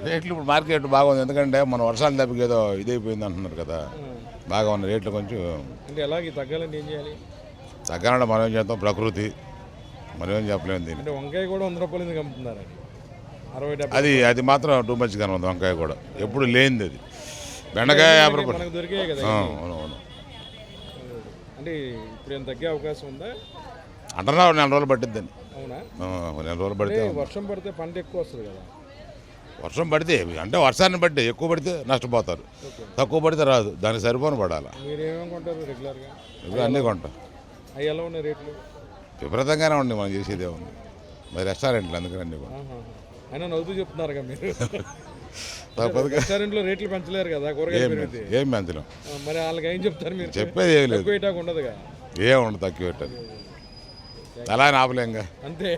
రేట్లు ఇప్పుడు మార్కెట్ బాగుంది, ఎందుకంటే మన వర్షాలు దెబ్బకి ఏదో ఇదైపోయింది అంటున్నారు కదా, బాగా ఉన్న రేట్లు కొంచెం. అంటే ఎలాగ తగ్గాలంటే ఏం చేయాలి? తగ్గాలంటే మనం ఏం చేస్తాం, ప్రకృతి, మనం ఏం చెప్పలేము దీన్ని. అంటే వంకాయ కూడా 100 రూపాయలు ఎందుకు అమ్ముతున్నారు? 60-70 అది మాత్రం టూ మచ్గానే ఉంది, వంకాయ కూడా ఎప్పుడు లేనిది అది. బెండకాయ 50 రూపాయలు. మనకు దొరికాయి కదా. అవును. అంటే ఇప్పుడు ఏం తగ్గే అవకాశం ఉందా? అంటున్నా 4 రోజులు పట్టిద్దని. అవునా? 4 రోజులు పడితే. వర్షం పడితే పంట ఎక్కువ వస్తుంది కదా. వర్షం పడితే అంటే వర్షాన్ని బట్టి ఎక్కువ పడితే నష్టపోతారు, తక్కువ పడితే రాదు, దానికి సరిపోని పడాలి. మీరు ఏమేమి కొంటారు రెగ్యులర్గా? ఇప్పుడు అన్నీ కొంటాం. అవి ఎలా ఉన్నాయి రేట్లు? విపరీతంగానే ఉంది, మనం చేసేదే ఉంది, మరి రెస్టారెంట్లు అందుకని అన్నీ కొంటాం. అయినా నవ్వుతూ చెప్తున్నారు కదా మీరు. తప్పదుగా. రెస్టారెంట్లో రేట్లు పెంచలేరు కదా, కూరగాయలు పెరిగితే. ఏం పెంచలేం, మరి వాళ్ళకి ఏం చెప్తారు మీరు? చెప్పేది ఏం లేదు, తక్కువ ఉండదుగా. ఏముండదు, తక్కువ పెట్టదు, అలా ఆపలేంగా అంతే.